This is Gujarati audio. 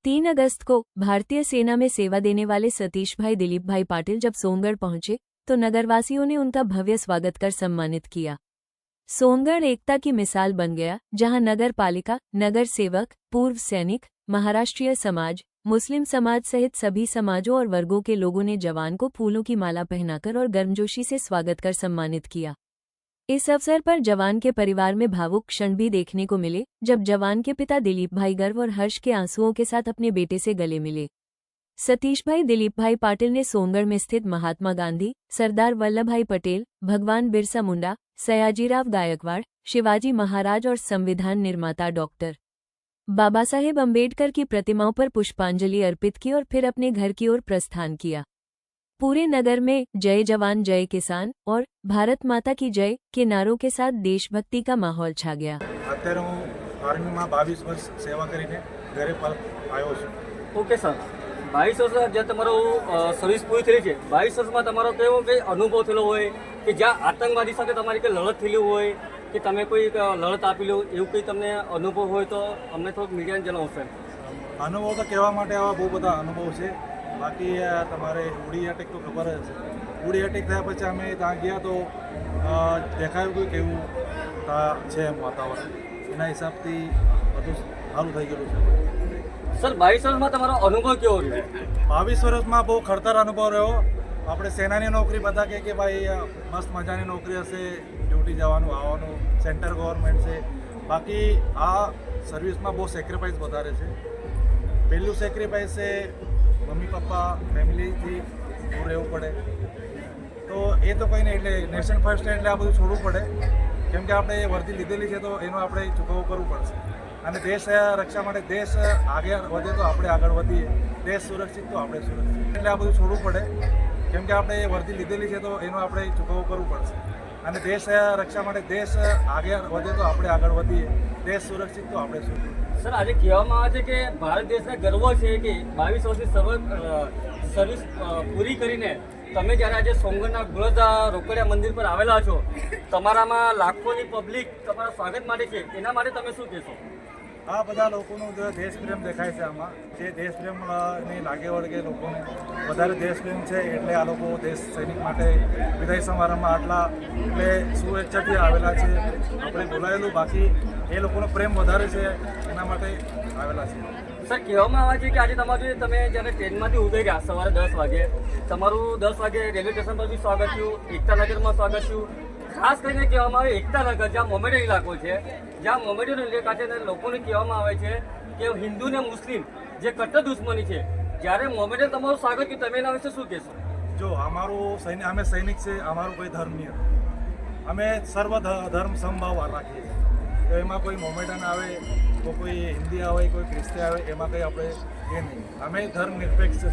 3 अगस्त को भारतीय सेना में सेवा देने वाले सतीश भाई दिलीप भाई पाटिल जब सोनगढ़ पहुंचे तो नगरवासियों ने उनका भव्य स्वागत कर सम्मानित किया। सोनगढ़ एकता की मिसाल बन गया, जहां नगर पालिका, नगर सेवक, पूर्व सैनिक, महाराष्ट्रीय समाज, मुस्लिम समाज सहित सभी समाजों और वर्गों के लोगों ने जवान को फूलों की माला पहनाकर और गर्मजोशी से स्वागत कर सम्मानित किया। इस अवसर पर जवान के परिवार में भावुक क्षण भी देखने को मिले, जब जवान के पिता दिलीप भाई गर्व और हर्ष के आंसुओं के साथ अपने बेटे से गले मिले। सतीश भाई दिलीप भाई पाटिल ने सोनगढ़ में स्थित महात्मा गांधी, सरदार वल्लभ भाई पटेल, भगवान बिरसा मुंडा, सयाजीराव गायकवाड़, शिवाजी महाराज और संविधान निर्माता डॉक्टर बाबा साहेब अम्बेडकर की प्रतिमाओं पर पुष्पांजलि अर्पित की और फिर अपने घर की ओर प्रस्थान किया। पूरे नगर में जय जवान जय किसान और भारत माता की जय के नारों के साथ देशभक्ति का माहौल छा गया। અત્યારે હું આર્મીમાં 22 વર્ષ સેવા કરીને ઘરે આવ્યો છું। ઓકે સર, 22 વર્ષ જે તમારો સર્વિસ પૂરી થઈ છે, 22 વર્ષમાં તમારો કેવો કંઈ અનુભવ થયેલો હોય કે જ્યાં આતંકવાદી સાથે તમારી કંઈ લડત થયેલી હોય કે તમે કોઈ લડત આપી લો, એવું કંઈ તમને અનુભવ હોય તો અમને થોડુંક મીડિયાને જણાવશો? અનુભવ તો કહેવા માટે આવા બહુ બધા અનુભવ છે। બાકી તમારે ઉડી અટેક તો ખબર જ છે। ઉડી અટેક થયા પછી અમે ત્યાં ગયા તો દેખાયું કે કેવું છે એમ વાતાવરણ, એના હિસાબથી બધું સારું થઈ ગયેલું છે। સર, 22 વર્ષમાં તમારો અનુભવ કેવો રહ્યો? 22 વર્ષમાં બહુ ખડતર અનુભવ રહ્યો। આપણે સેનાની નોકરી બધા કહે કે ભાઈ મસ્ત મજાની નોકરી હશે, ડ્યુટી જવાનું આવવાનું, સેન્ટર ગવર્મેન્ટ છે। બાકી આ સર્વિસમાં બહુ સેક્રિફાઈસ વધારે છે। પહેલું સેક્રિફાઈસ છે મમ્મી પપ્પા ફેમિલીથી દૂર રહેવું પડે, તો એ તો કંઈ નહીં, એટલે નેશન ફર્સ્ટ એટલે આ બધું છોડવું પડે, કેમ કે આપણે વર્દી લીધેલી છે તો એનું આપણે ચૂકવવું કરવું પડશે। અને દેશ રક્ષા માટે દેશ આગળ વધે તો આપણે આગળ વધીએ, દેશ સુરક્ષિત તો આપણે સુરક્ષિત, એટલે આ બધું છોડવું પડે, કેમ કે આપણે વર્દી લીધેલી છે તો એનું આપણે ચૂકવવું કરવું પડશે। અને દેશ રક્ષા માટે દેશ આગળ વધે તો આપણે આગળ વધીએ, દેશ સુરક્ષિત તો આપણે સુરક્ષિત। સર, આજે કહેવામાં આવે છે કે ભારત દેશને ગર્વ છે કે 22 વર્ષની સર્વિસ પૂરી કરીને તમે જ્યારે આજે સોનગઢના ગુણદા રોકડિયા મંદિર પર આવેલા છો, તમારામાં લાખોની પબ્લિક તમારા સ્વાગત માટે છે, એના માટે તમે શું કહેશો? આ બધા લોકોનો જે દેશપ્રેમ દેખાય છે આમાં, જે દેશપ્રેમની લાગે વળગે લોકોને વધારે દેશપ્રેમ છે, એટલે આ લોકો દેશ સૈનિક માટે વિદાય સમારંભમાં આટલા એટલે શુભેચ્છાથી આવેલા છે। આપણે બોલાયેલું, બાકી એ લોકોનો પ્રેમ વધારે છે એના માટે આવેલા છે। સર, કહેવામાં આવે છે કે આજે તમારું તમે જ્યારે ટ્રેનમાંથી ઉતરી ગયા સવારે 10 વાગે, તમારું 10 વાગે રેલવે સ્ટેશન પર બી સ્વાગત થયું, એકતાનગરમાં સ્વાગત થયું। ખાસ કરીને કહેવામાં આવે એકતાનગર, જ્યાં મોમેડન ઇલાકો છે, જ્યાં મોમેડન ઇલાકા છે, લોકોને કહેવામાં આવે છે કે હિન્દુ ને મુસ્લિમ જે કટ્ટર દુશ્મની છે, જ્યારે મોમેડન તમારું સ્વાગત કર્યું, તમે એના વિશે શું કહેશો? જો અમારું અમે સૈનિક છે, અમારું કોઈ ધર્મ નહીં, અમે સર્વ ધર્મ સમભાવ રાખીએ છીએ, તો એમાં કોઈ મોમેડન આવે તો કોઈ હિન્દી આવે કોઈ ખ્રિસ્તી આવે, એમાં કંઈ આપણે એ નહીં, અમે ધર્મ નિરપેક્ષ છે।